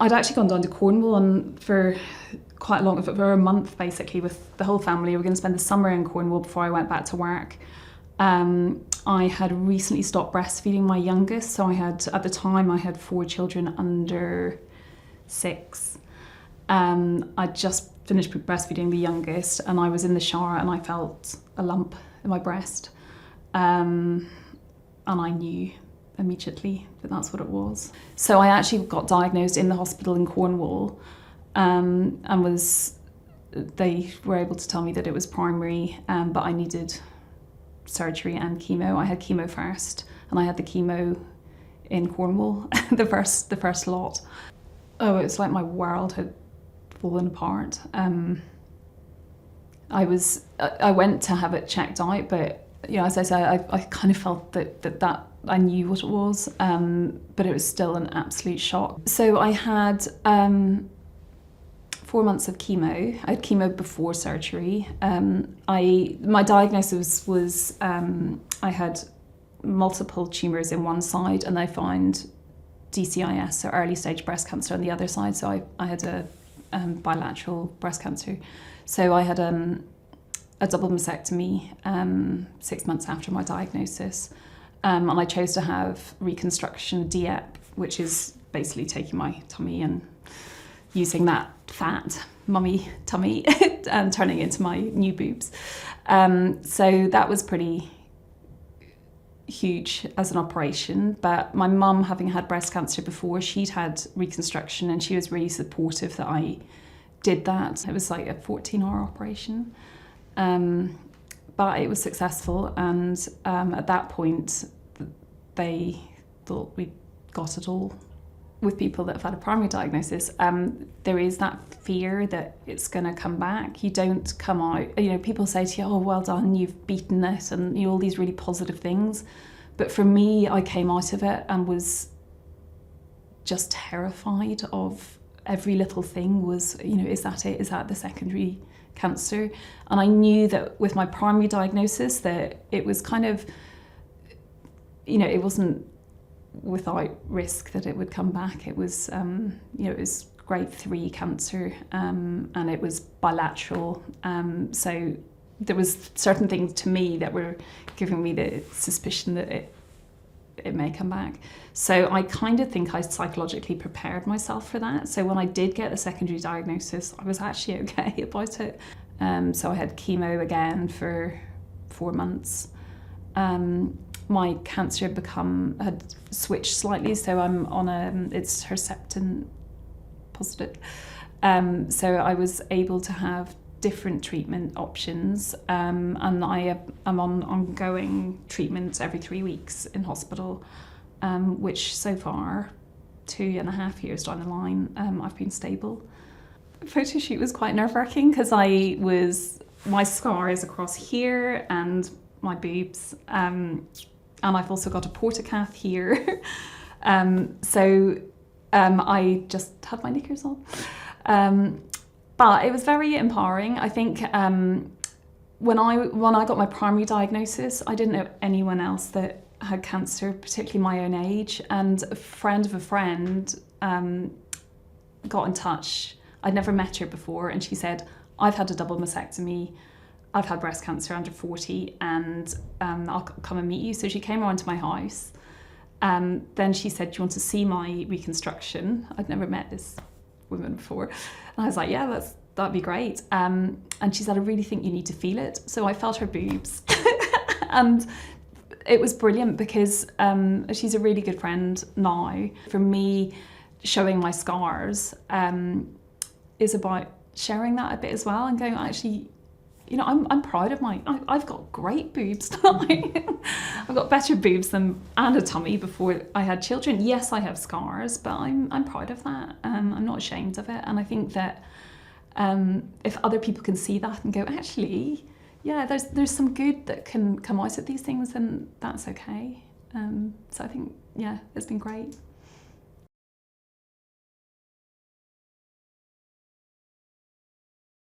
I'd actually gone down to Cornwall and for quite long, for a month basically, with the whole family. We were going to spend the summer in Cornwall before I went back to work. I had recently stopped breastfeeding my youngest, so at the time I had 4 children under 6. I just finished breastfeeding the youngest, and I was in the shower and I felt a lump in my breast, and I knew immediately that that's what it was. So I actually got diagnosed in the hospital in Cornwall, and they were able to tell me that it was primary, but I needed surgery and chemo. I had chemo first, and I had the chemo in Cornwall, the first lot. Oh, it was like my world had fallen apart. I went to have it checked out, but as I said, I kind of felt that I knew what it was, but it was still an absolute shock. So I had 4 months of chemo. I had chemo before surgery. My diagnosis was I had multiple tumours in one side, and they found DCIS, so early stage breast cancer, on the other side. So I had a bilateral breast cancer. So I had a double mastectomy 6 months after my diagnosis, and I chose to have reconstruction, DEP, which is basically taking my tummy and using that fat mummy tummy and turning it into my new boobs. So that was pretty huge as an operation, but my mum, having had breast cancer before, she'd had reconstruction, and she was really supportive that I did that. It was like a 14-hour operation, but it was successful, and at that point they thought we'd got it all. With people that have had a primary diagnosis, there is that fear that it's going to come back. You don't come out, people say to you, oh, well done, you've beaten it, and all these really positive things. But for me, I came out of it and was just terrified of every little thing. Was, is that it? Is that the secondary cancer? And I knew that with my primary diagnosis that it was kind of, it wasn't without risk that it would come back. It was, it was grade 3 cancer, and it was bilateral. So there was certain things to me that were giving me the suspicion that it may come back. So I kind of think I psychologically prepared myself for that. So when I did get the secondary diagnosis, I was actually okay about it. So I had chemo again for 4 months. My cancer had switched slightly, so I'm on it's Herceptin positive. So I was able to have different treatment options, and I'm on ongoing treatment every 3 weeks in hospital, which so far, 2.5 years down the line, I've been stable. The photo shoot was quite nerve-wracking because my scar is across here and my boobs, and I've also got a portacath here. I just had my knickers on. But it was very empowering. I think when I got my primary diagnosis, I didn't know anyone else that had cancer, particularly my own age. And a friend of a friend got in touch. I'd never met her before, and she said, I've had a double mastectomy, I've had breast cancer under 40, and I'll come and meet you. So she came around to my house. Then she said, do you want to see my reconstruction? I'd never met this woman before. And I was like, yeah, that'd be great. And she said, I really think you need to feel it. So I felt her boobs. And it was brilliant because she's a really good friend now. For me, showing my scars is about sharing that a bit as well, and going, actually, I'm proud of I've got great boobs now. I've got better boobs and a tummy before I had children. Yes, I have scars, but I'm proud of that. I'm not ashamed of it. And I think that if other people can see that and go, actually, yeah, there's some good that can come out of these things, then that's okay. So I think, yeah, it's been great.